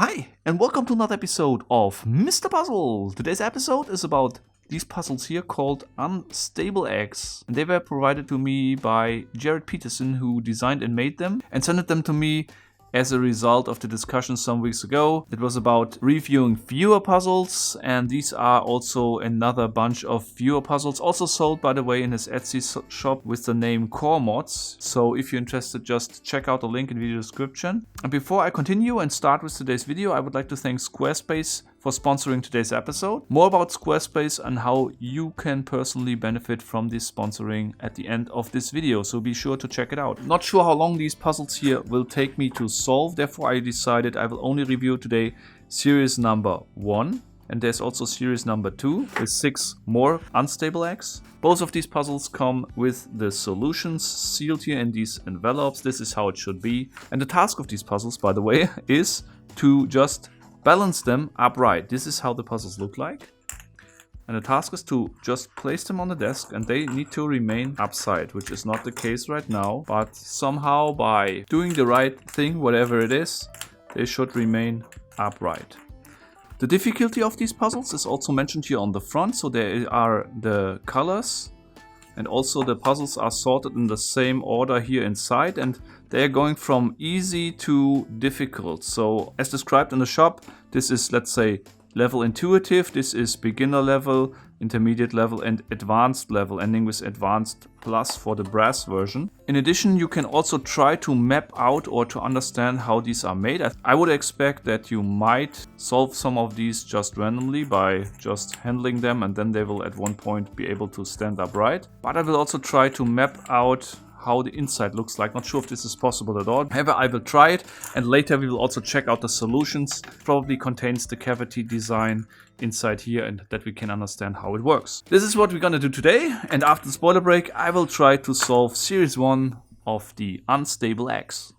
Hi, and welcome to another episode of Mr. Puzzle. Today's episode is about these puzzles here called Unstable Eggs. And they were provided to me by Jared Peterson, who designed and made them, and sent them to me as a result of the discussion some weeks ago. It was about reviewing viewer puzzles, and these are also another bunch of viewer puzzles, also sold, by the way, in his Etsy shop with the name Core Mods. So if you're interested, just check out the link in the video description. And before I continue and start with today's video, I would like to thank Squarespace for sponsoring today's episode. More about Squarespace and how you can personally benefit from this sponsoring at the end of this video, so be sure to check it out. Not sure how long these puzzles here will take me to solve, therefore I decided I will only review today series number 1, and there's also series number 2 with 6 more unstable eggs. Both of these puzzles come with the solutions sealed here in these envelopes. This is how it should be. And the task of these puzzles, by the way, is to just balance them upright. This is how the puzzles look like. And the task is to just place them on the desk, and they need to remain upside, which is not the case right now. But somehow by doing the right thing, whatever it is, they should remain upright. The difficulty of these puzzles is also mentioned here on the front. So there are the colors, and also the puzzles are sorted in the same order here inside, and they are going from easy to difficult. So as described in the shop, this is, let's say, level intuitive, this is beginner level, intermediate level, and advanced level, ending with advanced plus for the brass version. In addition, you can also try to map out or to understand how these are made. I would expect that you might solve some of these just randomly by just handling them, and then they will at one point be able to stand upright. But I will also try to map out how the inside looks like. Not sure if this is possible at all. However, I will try it, and later we will also check out the solutions. Probably contains the cavity design inside here, and that we can understand how it works. This is what we're gonna do today, and after the spoiler break, I will try to solve series 1 of the unstable eggs.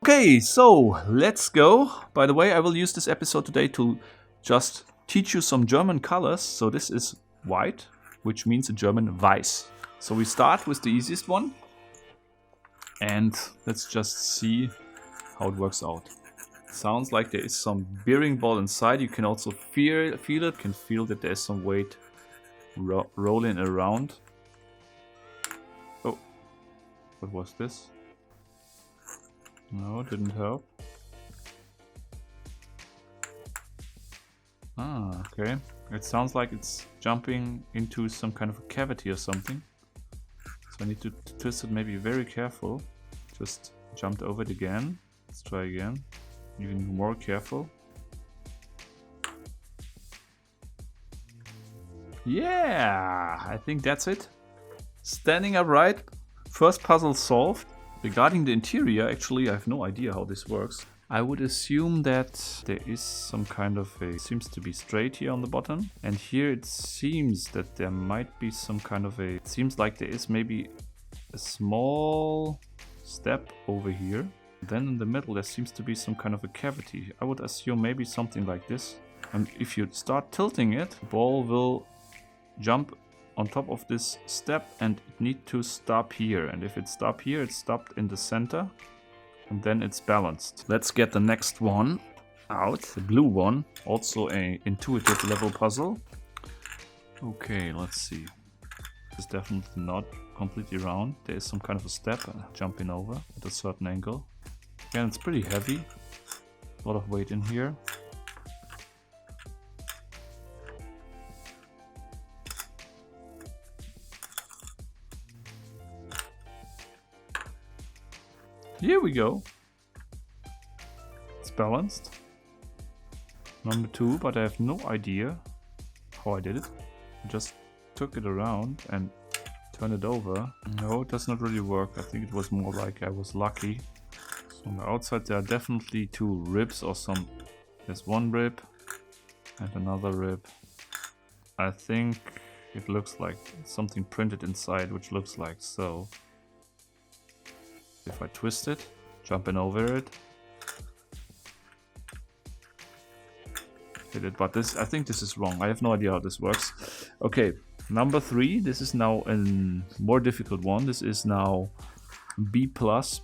Okay, so let's go. By the way, I will use this episode today to just teach you some German colors. So this is white, which means in German Weiß. So we start with the easiest one, and let's just see how it works out. It sounds like there is some bearing ball inside. You can also feel it. You can feel that there's some weight rolling around. Oh, what was this? No, it didn't help. Ah, okay. It sounds like it's jumping into some kind of a cavity or something. So I need to twist it maybe very careful. Just jumped over it again. Let's try again. Even more careful. Yeah, I think that's it. Standing upright. First puzzle solved. Regarding the interior, actually I have no idea how this works. I would assume that there is some kind of a, seems to be straight here on the bottom, and here it seems that there might be some kind of a, it seems like there is maybe a small step over here. Then in the middle there seems to be some kind of a cavity. I would assume maybe something like this. And if you start tilting it, the ball will jump on top of this step, and it needs to stop here. And if it stops here, it's stopped in the center. And then it's balanced. Let's get the next one out. The blue one. Also a intuitive level puzzle. Okay, let's see. It's definitely not completely round. There is some kind of a step jumping over at a certain angle. Again, it's pretty heavy. A lot of weight in here. Here we go. It's balanced. Number 2, but I have no idea how I did it. I just took it around and turned it over. No, it does not really work. I think it was more like I was lucky. So on the outside there are definitely 2 ribs or some. There's one rib and another rib. I think it looks like something printed inside, which looks like so. If I twist it, jumping over it, hit it, but this, I think this is wrong. I have no idea how this works. Okay, number 3, this is now a more difficult one. This is now B+,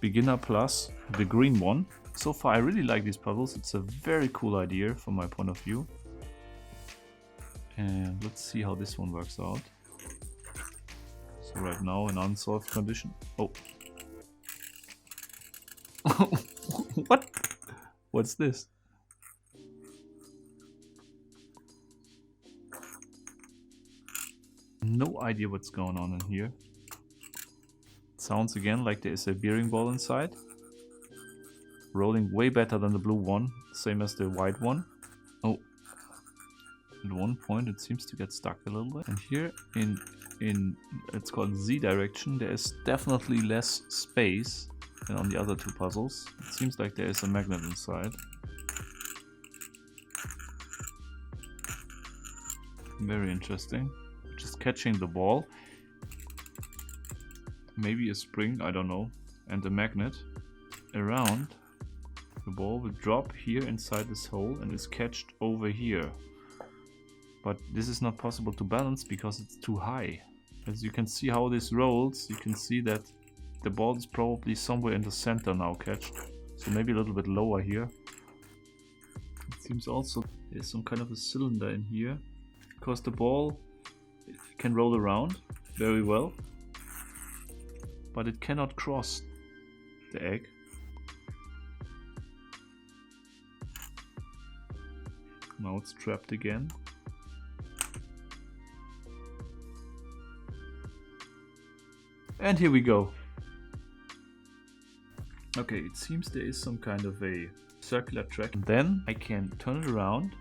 beginner plus, the green one. So far I really like these puzzles. It's a very cool idea from my point of view. And let's see how this one works out. So right now an unsolved condition. Oh. What? What's this? No idea what's going on in here. It sounds again like there is a bearing ball inside. Rolling way better than the blue one, same as the white one. Oh. At one point it seems to get stuck a little bit. And here in it's called Z direction, there is definitely less space than on the other two puzzles. It seems like there is a magnet inside. Very interesting. Just catching the ball. Maybe a spring, I don't know. And a magnet around. The ball will drop here inside this hole and is catched over here. But this is not possible to balance because it's too high. As you can see how this rolls, you can see that the ball is probably somewhere in the center now catched. So maybe a little bit lower here. It seems also there's some kind of a cylinder in here. Because the ball can roll around very well. But it cannot cross the egg. Now it's trapped again. And here we go. Okay, it seems there is some kind of a circular track. And then I can turn it around.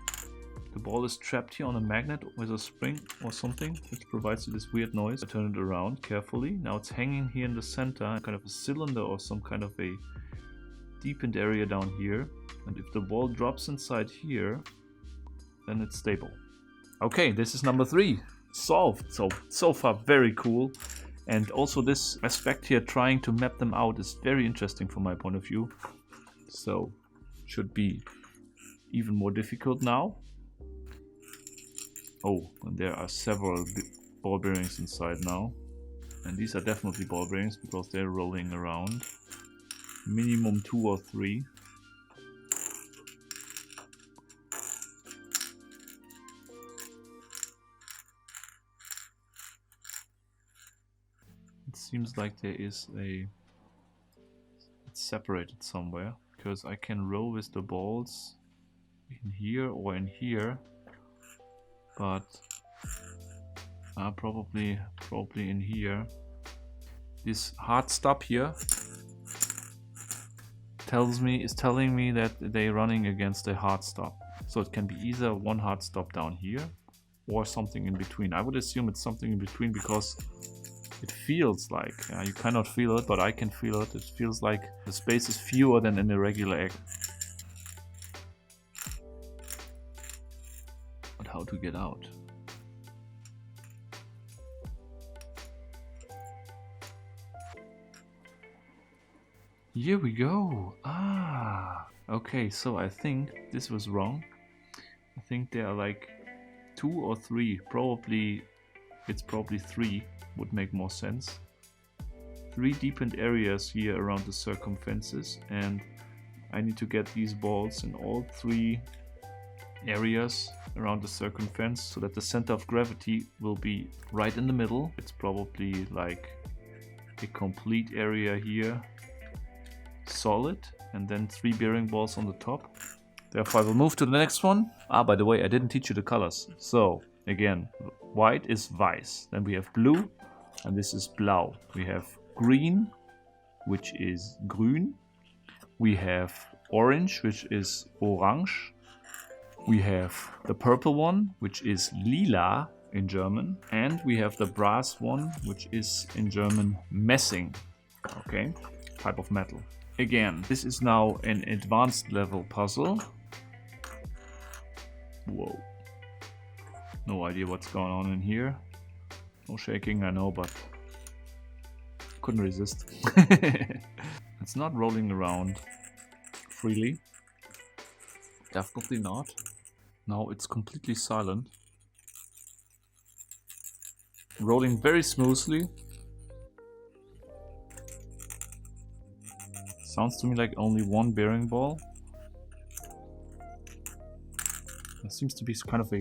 The ball is trapped here on a magnet with a spring or something, which provides you this weird noise. I turn it around carefully. Now it's hanging here in the center, kind of a cylinder or some kind of a deepened area down here. And if the ball drops inside here, then it's stable. Okay, this is number 3. Solved. So far very cool. And also this aspect here, trying to map them out, is very interesting from my point of view. So, should be even more difficult now. Oh, and there are several ball bearings inside now. And these are definitely ball bearings because they're rolling around. Minimum 2 or 3. It seems like there is it's separated somewhere, because I can roll with the balls in here or in here, but probably in here. This hard stop here is telling me that they're running against a hard stop. So it can be either one hard stop down here or something in between. I would assume it's something in between because it feels like, you cannot feel it, but I can feel it. It feels like the space is fewer than in a regular egg. But how to get out? Here we go. Okay, so I think this was wrong. I think there are like 2 or 3, it's probably 3, would make more sense. 3 deepened areas here around the circumferences, and I need to get these balls in all 3 areas around the circumference so that the center of gravity will be right in the middle. It's probably like a complete area here, solid, and then 3 bearing balls on the top. Therefore I will move to the next one. By the way, I didn't teach you the colors. So again, white is weiß, then we have blue, and this is blau. We have green, which is grün. We have orange, which is orange. We have the purple one, which is lila in German. And we have the brass one, which is in German Messing. Okay, type of metal. Again, this is now an advanced level puzzle. Whoa. No idea what's going on in here. No shaking, I know, but couldn't resist. It's not rolling around freely. Definitely not. Now it's completely silent. Rolling very smoothly. Sounds to me like only one bearing ball. There seems to be kind of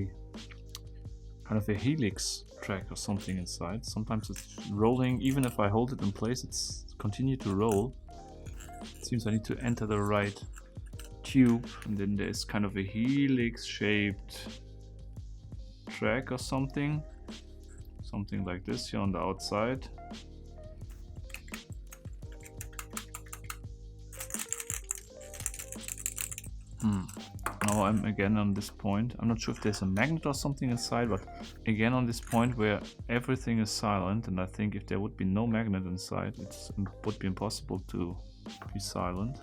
a helix track or something inside. Sometimes it's rolling, even if I hold it in place, it's continue to roll. It seems I need to enter the right tube, and then there's kind of a helix shaped track or something. Something like this here on the outside. Now I'm again on this point. I'm not sure if there's a magnet or something inside, but again on this point where everything is silent, and I think if there would be no magnet inside, it would be impossible to be silent.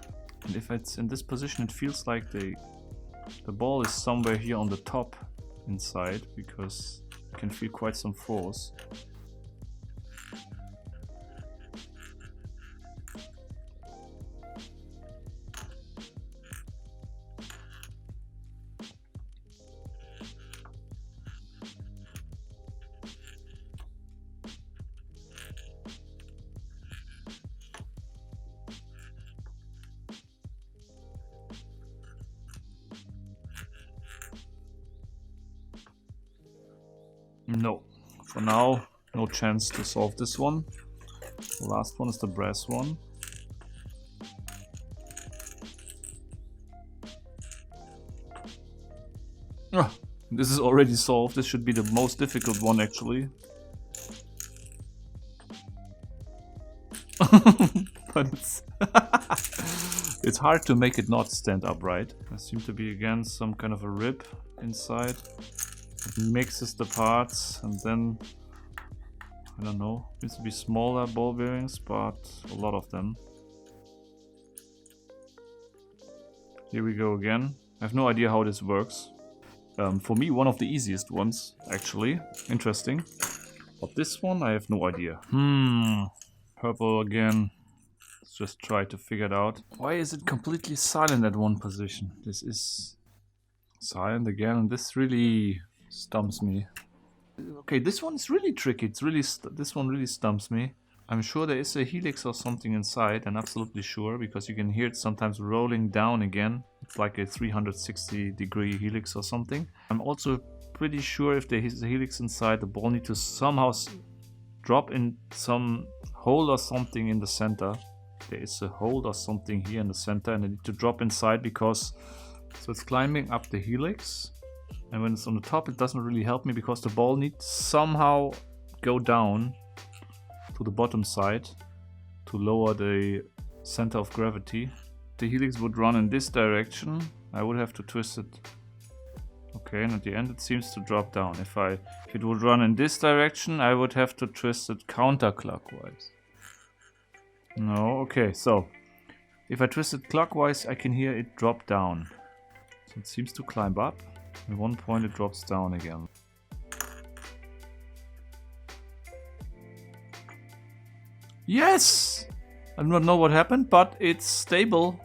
And if it's in this position, it feels like the ball is somewhere here on the top inside, because you can feel quite some force. No, for now, no chance to solve this one. The last one is the brass one. Ah, this is already solved. This should be the most difficult one, actually. But it's hard to make it not stand upright. There seems to be again some kind of a rib inside. It mixes the parts, and then I don't know, seems to be smaller ball bearings, but a lot of them. Here we go again. I have no idea how this works. For me, one of the easiest ones, actually. Interesting. But this one, I have no idea. Purple again. Let's just try to figure it out. Why is it completely silent at one position? This is silent again, and this really stumps me. Okay, this one is really tricky. This one really stumps me. I'm sure there is a helix or something inside. I'm absolutely sure, because you can hear it sometimes rolling down again. It's like a 360-degree helix or something. I'm also pretty sure if there is a helix inside, the ball needs to somehow drop in some hole or something in the center. There is a hole or something here in the center, and I need to drop inside because so it's climbing up the helix. And when it's on the top, it doesn't really help me because the ball needs somehow go down to the bottom side to lower the center of gravity. The helix would run in this direction. I would have to twist it. Okay, and at the end it seems to drop down. If it would run in this direction, I would have to twist it counterclockwise. No, okay, so if I twist it clockwise, I can hear it drop down. So it seems to climb up. At one point it drops down again. Yes! I do not know what happened, but it's stable.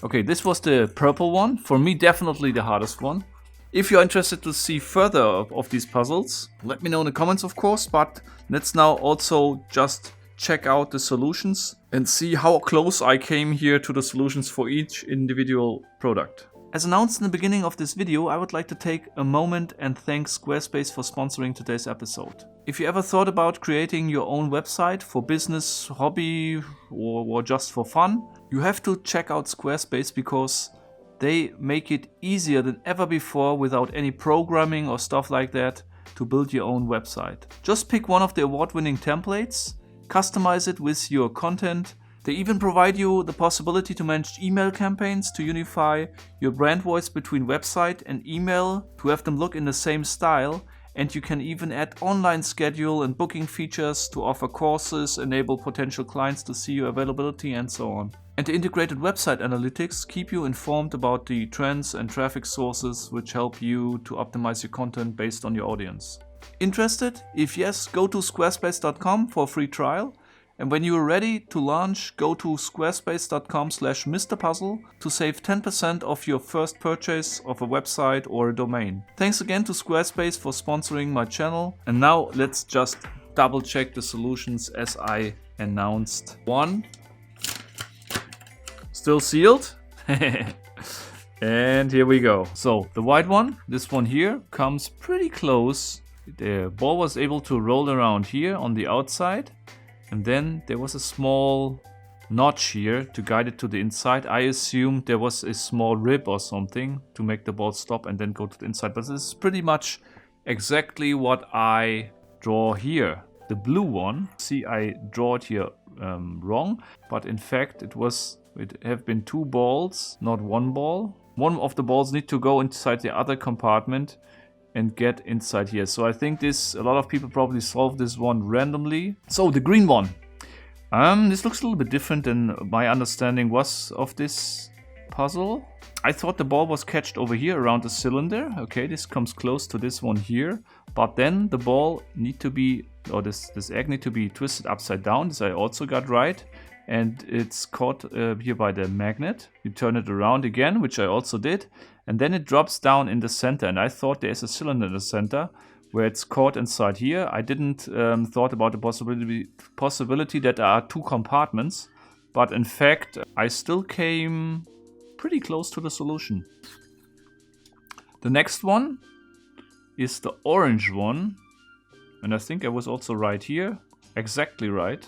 Okay, this was the purple one. For me, definitely the hardest one. If you're interested to see further of these puzzles, let me know in the comments, of course. But let's now also just check out the solutions and see how close I came here to the solutions for each individual product. As announced in the beginning of this video, I would like to take a moment and thank Squarespace for sponsoring today's episode. If you ever thought about creating your own website for business, hobby, or just for fun, you have to check out Squarespace because they make it easier than ever before without any programming or stuff like that to build your own website. Just pick one of the award-winning templates, customize it with your content. They even provide you the possibility to manage email campaigns to unify your brand voice between website and email to have them look in the same style, and you can even add online schedule and booking features to offer courses, enable potential clients to see your availability and so on. And the integrated website analytics keep you informed about the trends and traffic sources which help you to optimize your content based on your audience. Interested? If yes, go to squarespace.com for a free trial. And when you are ready to launch, go to squarespace.com/Mr.Puzzle to save 10% of your first purchase of a website or a domain. Thanks again to Squarespace for sponsoring my channel. And now let's just double check the solutions as I announced. 1, Still sealed. And here we go. So the white one, this one here, comes pretty close. The ball was able to roll around here on the outside. And then there was a small notch here to guide it to the inside. I assumed there was a small rib or something to make the ball stop and then go to the inside. But this is pretty much exactly what I draw here. The blue one, see, I draw it here wrong. But in fact, it have been 2 balls, not 1 ball. One of the balls need to go inside the other compartment and get inside here. So I think a lot of people probably solved this one randomly. So the green one. This looks a little bit different than my understanding was of this puzzle. I thought the ball was catched over here around the cylinder. Okay, this comes close to this one here. But then the ball need to be, or this egg need to be twisted upside down. This I also got right. And it's caught here by the magnet. You turn it around again, which I also did. And then it drops down in the center. And I thought there's a cylinder in the center where it's caught inside here. I didn't thought about the possibility that there are 2 compartments. But in fact, I still came pretty close to the solution. The next one is the orange one. And I think I was also right here. Exactly right,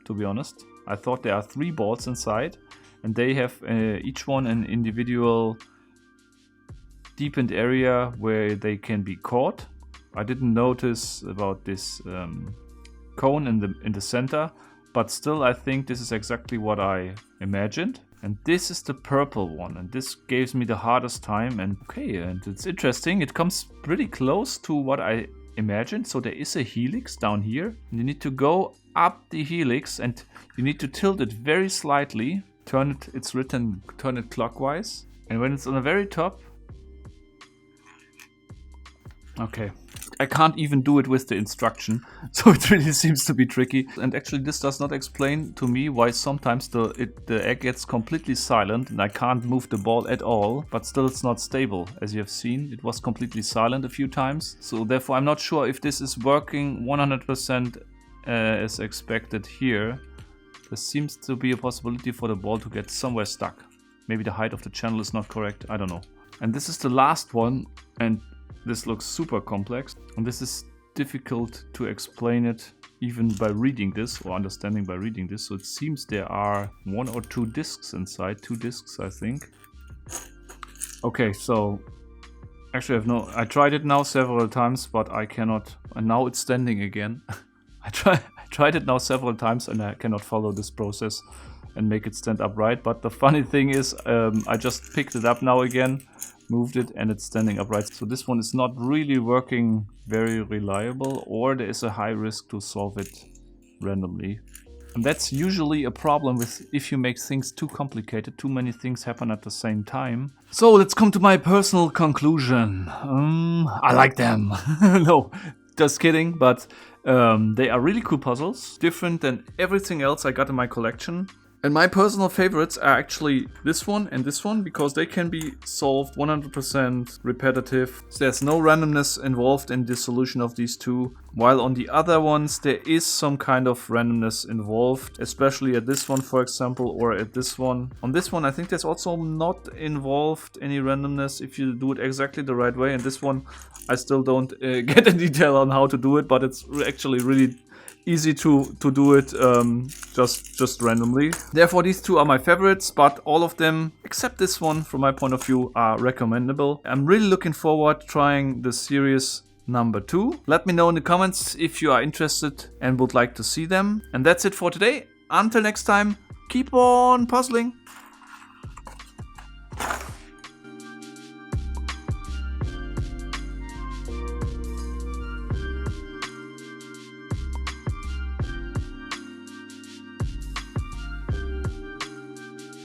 to be honest. I thought there are 3 balls inside, and they have each one an individual deepened area where they can be caught. I didn't notice about this cone in the center, but still I think this is exactly what I imagined. And this is the purple one, and this gives me the hardest time. And okay, and it's interesting. It comes pretty close to what I imagined. So there is a helix down here. You need to go up the helix and you need to tilt it very slightly. Turn it clockwise. And when it's on the very top, okay, I can't even do it with the instruction, so it really seems to be tricky. And actually this does not explain to me why sometimes the egg gets completely silent and I can't move the ball at all, but still it's not stable. As you have seen, it was completely silent a few times. So therefore I'm not sure if this is working 100% as expected here. There seems to be a possibility for the ball to get somewhere stuck. Maybe the height of the channel is not correct, I don't know. And this is the last one, and this looks super complex, and this is difficult to explain it even by reading this or understanding by reading this. So it seems there are 1 or 2 discs inside, 2 discs I think. Okay, so actually I tried it now several times, but I cannot, and now it's standing again. I tried it now several times and I cannot follow this process and make it stand upright. But the funny thing is, I just picked it up now again, moved it, and it's standing upright. So this one is not really working very reliable, or there is a high risk to solve it randomly. And that's usually a problem with if you make things too complicated, too many things happen at the same time. So let's come to my personal conclusion. I like them. No, just kidding, but they are really cool puzzles, different than everything else I got in my collection. And my personal favorites are actually this one and this one, because they can be solved 100% repetitive. So there's no randomness involved in the solution of these two. While on the other ones there is some kind of randomness involved, especially at this one, for example, or at this one. On this one I think there's also not involved any randomness if you do it exactly the right way. And this one I still don't get in detail on how to do it, but it's actually really easy to do it just randomly. Therefore these two are my favorites, but all of them except this one from my point of view are recommendable. I'm really looking forward to trying the series number 2. Let me know in the comments if you are interested and would like to see them. And that's it for today. Until next time, keep on puzzling.